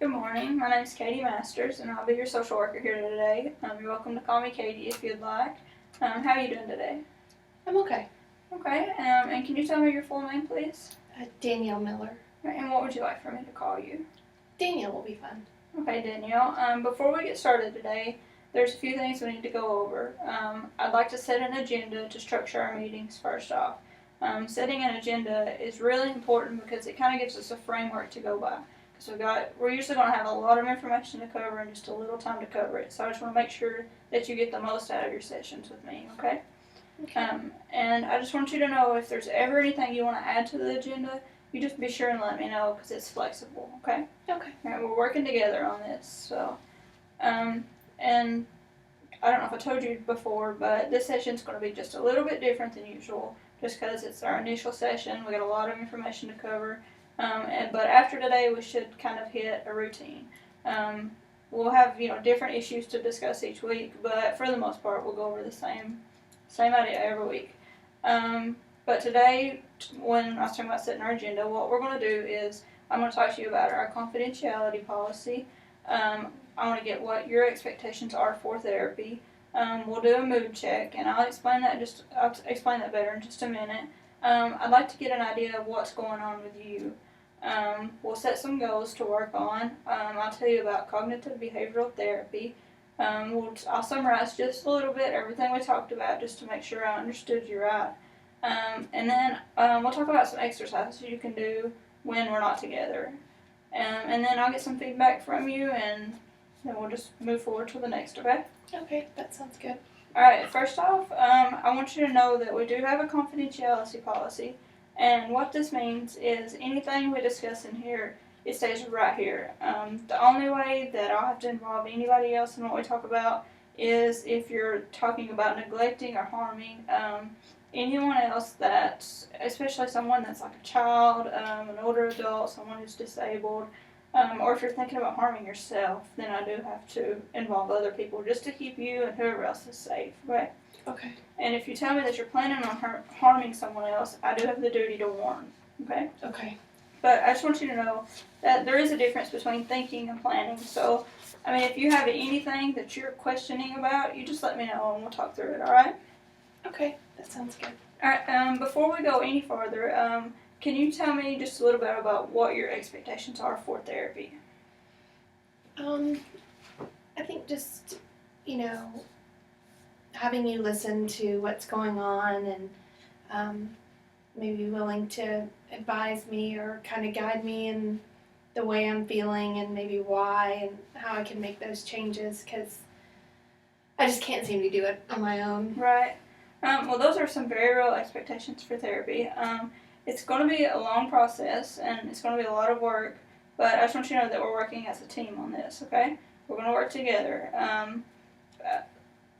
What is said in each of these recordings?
Good morning. My name is Katie Masters, and I'll be your social worker here today. You're welcome to call me Katie if you'd like. How are you doing today? I'm okay. Okay. And can you tell me your full name, please? Danielle Miller. And what would you like for me to call you? Danielle will be fun. Okay, Danielle. Before we get started today, there's a few things we need to go over. I'd like to set an agenda to structure our meetings first off. Setting an agenda is really important because it kind of gives us a framework to go by. Because we're usually going to have a lot of information to cover and just a little time to cover it. So I just want to make sure that you get the most out of your sessions with me, okay? And I just want you to know if there's ever anything you want to add to the agenda, you just be sure and let me know because it's flexible, okay? Okay. All right, we're working together on this. So, and I don't know if I told you before, but this session's going to be just a little bit different than usual just because it's our initial session. We got a lot of information to cover. But after today, we should kind of hit a routine. We'll have different issues to discuss each week, but for the most part, we'll go over the same idea every week. But today, when I was talking about setting our agenda, what we're going to do is I'm going to talk to you about our confidentiality policy. I want to get what your expectations are for therapy. We'll do a mood check, and I'll explain that better in just a minute. I'd like to get an idea of what's going on with you. We'll set some goals to work on. I'll tell you about cognitive behavioral therapy. I'll summarize just a little bit everything we talked about just to make sure I understood you right. And then we'll talk about some exercises you can do when we're not together. And then I'll get some feedback from you, and then we'll just move forward to the next, okay? Okay, that sounds good. Alright, first off, I want you to know that we do have a confidentiality policy, and what this means is anything we discuss in here, it stays right here. The only way that I'll have to involve anybody else in what we talk about is if you're talking about neglecting or harming anyone else especially someone that's like a child, an older adult, someone who's disabled, or if you're thinking about harming yourself, then I do have to involve other people just to keep you and whoever else is safe, right? Okay. And if you tell me that you're planning on harming someone else, I do have the duty to warn, okay? Okay. But I just want you to know that there is a difference between thinking and planning. So, I mean, if you have anything that you're questioning about, you just let me know and we'll talk through it, alright? Okay, that sounds good. Alright, before we go any farther, can you tell me just a little bit about what your expectations are for therapy? I think just, having you listen to what's going on and maybe willing to advise me or kind of guide me in the way I'm feeling and maybe why and how I can make those changes because I just can't seem to do it on my own. Right. Well, those are some very real expectations for therapy. It's going to be a long process and it's going to be a lot of work, but I just want you to know that we're working as a team on this, okay? We're going to work together.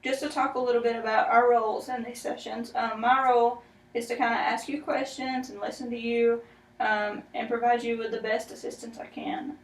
Just to talk a little bit about our roles in these sessions, my role is to kind of ask you questions and listen to you and provide you with the best assistance I can.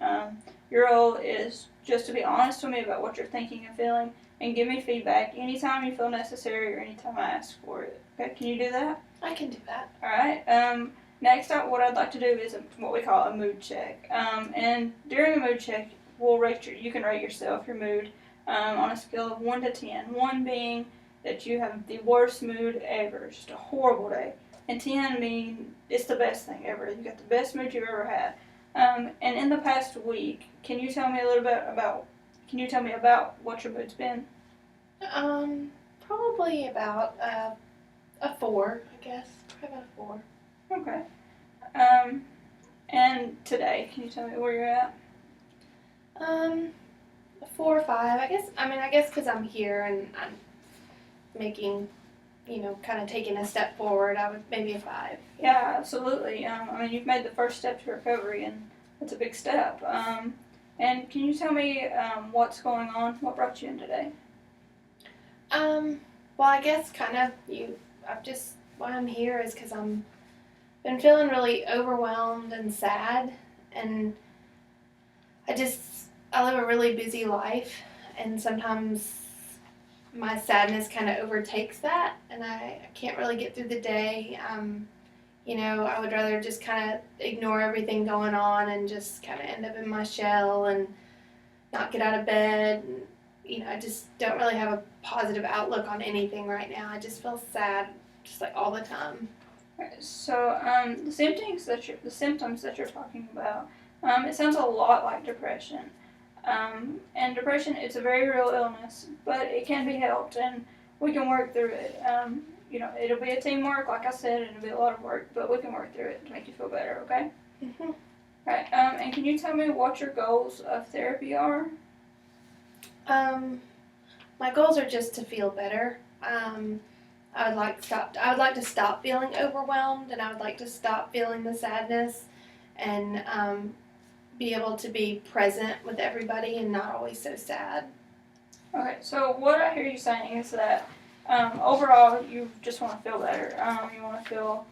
Your role is just to be honest with me about what you're thinking and feeling and give me feedback anytime you feel necessary or anytime I ask for it. Okay, can you do that? I can do that. Alright, next up what I'd like to do is what we call a mood check. And during a mood check, you can rate yourself, your mood, on a scale of 1 to 10. 1 being that you have the worst mood ever, just a horrible day. And 10 meaning it's the best thing ever. You got the best mood you've ever had. And in the past week, can you tell me about what your mood's been? Probably about a 4, I guess. Probably about a 4. Okay. And today, can you tell me where you're at? A 4 or 5. I guess because I'm here and I'm making, kind of taking a step forward, I would maybe a 5. Yeah, absolutely. You've made the first step to recovery, and that's a big step. And can you tell me what's going on? What brought you in today? Well, I guess kind of why I'm here is because I'm been feeling really overwhelmed and sad, and I live a really busy life, and sometimes my sadness kind of overtakes that, and I can't really get through the day. I would rather just kind of ignore everything going on and just kind of end up in my shell and not get out of bed. And, I just don't really have a positive outlook on anything right now. I just feel sad, just like all the time. Right, so the symptoms that you're talking about, it sounds a lot like depression. And depression, it's a very real illness, but it can be helped, and we can work through it. It'll be a teamwork, like I said, and it'll be a lot of work, but we can work through it to make you feel better, okay? Mm-hmm. Right, and can you tell me what your goals of therapy are? My goals are just to feel better. I would like to stop feeling overwhelmed, and I would like to stop feeling the sadness, and be able to be present with everybody and not always so sad. Okay, so what I hear you saying is that overall you just want to feel better. You want to feel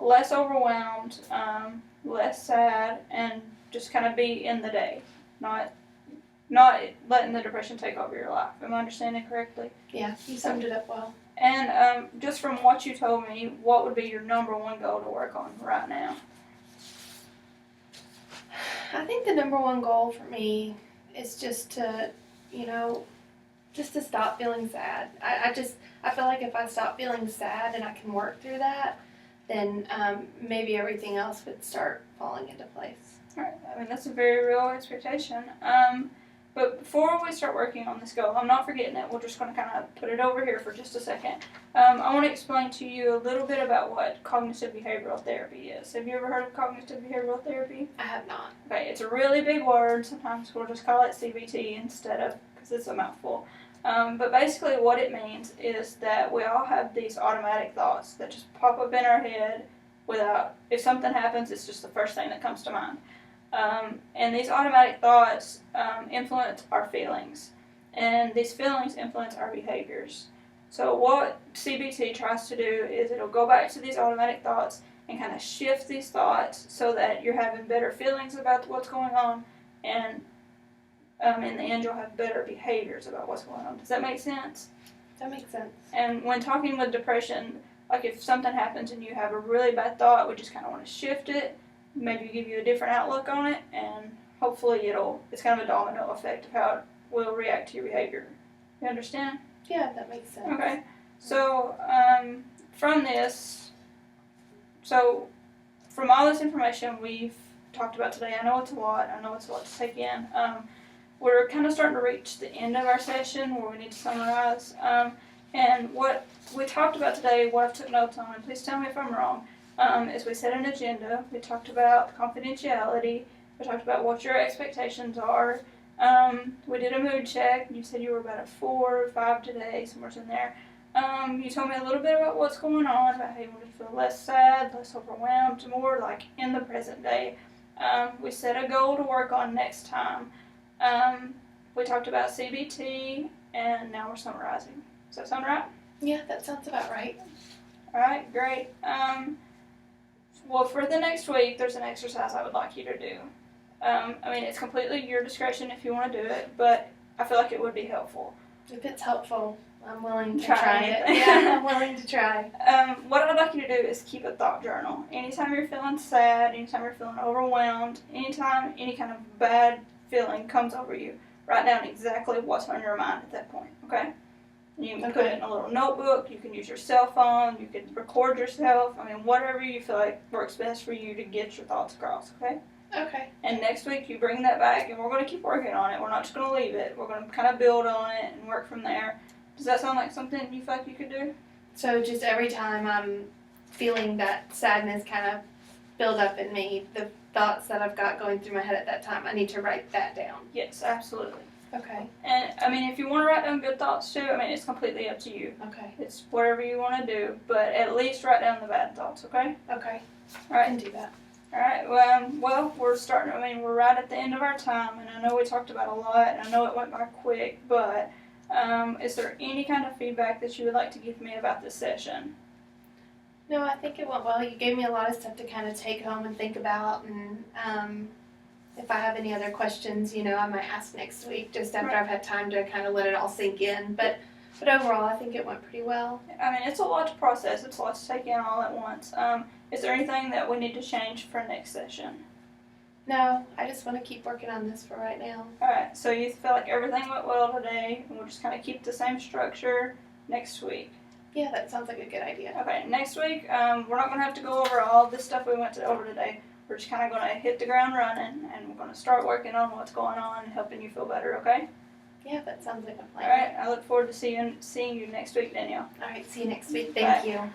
less overwhelmed, less sad, and just kind of be in the day, not letting the depression take over your life. Am I understanding correctly? Yeah, you summed it up well. And just from what you told me, what would be your number one goal to work on right now? I think the number one goal for me is just to, just to stop feeling sad. I feel like if I stop feeling sad and I can work through that, then maybe everything else would start falling into place. Alright, I mean, that's a very real expectation. But before we start working on this goal, I'm not forgetting it. We're just going to kind of put it over here for just a second. I want to explain to you a little bit about what cognitive behavioral therapy is. Have you ever heard of cognitive behavioral therapy? I have not. Okay, it's a really big word. Sometimes we'll just call it CBT instead of, because it's a mouthful. But basically what it means is that we all have these automatic thoughts that just pop up in our head without, if something happens, it's just the first thing that comes to mind. And these automatic thoughts influence our feelings, and these feelings influence our behaviors. So what CBT tries to do is it'll go back to these automatic thoughts and kind of shift these thoughts so that you're having better feelings about what's going on, and in the end you'll have better behaviors about what's going on. Does that make sense? That makes sense. And when talking with depression, like if something happens and you have a really bad thought, we just kind of want to shift it, maybe give you a different outlook on it, and hopefully it's kind of a domino effect of how it will react to your behavior. You understand? Yeah, that makes sense. Okay. So, from all this information we've talked about today, I know it's a lot. I know it's a lot to take in. We're kind of starting to reach the end of our session where we need to summarize. And what we talked about today, what I've took notes on, and please tell me if I'm wrong, is we set an agenda. We talked about confidentiality. We talked about what your expectations are. We did a mood check. You said you were about a 4 or 5 today, somewhere in there. You told me a little bit about what's going on, about how you want to feel less sad, less overwhelmed, more like in the present day. We set a goal to work on next time. We talked about CBT, and now we're summarizing. Does that sound right? Yeah, that sounds about right. Alright, great. Well, for the next week, there's an exercise I would like you to do. It's completely your discretion if you want to do it, but I feel like it would be helpful. If it's helpful, I'm willing to Try try it. it. Yeah, I'm willing to try. What I'd like you to do is keep a thought journal. Anytime you're feeling sad, anytime you're feeling overwhelmed, anytime any kind of bad feeling comes over you, write down exactly what's on your mind at that point, okay? You can put it in a little notebook, you can use your cell phone, you can record yourself, whatever you feel like works best for you to get your thoughts across, okay? Okay. And next week you bring that back and we're going to keep working on it. We're not just going to leave it. We're going to kind of build on it and work from there. Does that sound like something you feel like you could do? So just every time I'm feeling that sadness kind of build up in me, the thoughts that I've got going through my head at that time, I need to write that down. Yes, absolutely. Okay. And, if you want to write down good thoughts too, it's completely up to you. Okay. It's whatever you want to do, but at least write down the bad thoughts, okay? Okay. All right. I can do that. Alright, well, we're starting, we're right at the end of our time, and I know we talked about a lot, and I know it went by quick, but is there any kind of feedback that you would like to give me about this session? No, I think it went well. You gave me a lot of stuff to kind of take home and think about, and if I have any other questions, I might ask next week, just after I've had time to kind of let it all sink in, but overall, I think it went pretty well. It's a lot to process, it's a lot to take in all at once. Is there anything that we need to change for next session? No, I just want to keep working on this for right now. Alright, so you feel like everything went well today, and we'll just kind of keep the same structure next week. Yeah, that sounds like a good idea. Okay, next week, we're not going to have to go over all this stuff we went over today. We're just kind of going to hit the ground running, and we're going to start working on what's going on and helping you feel better, okay? Yeah, that sounds like a plan. Alright, I look forward to seeing you next week, Danielle. All right, see you next week. Thank Bye. you.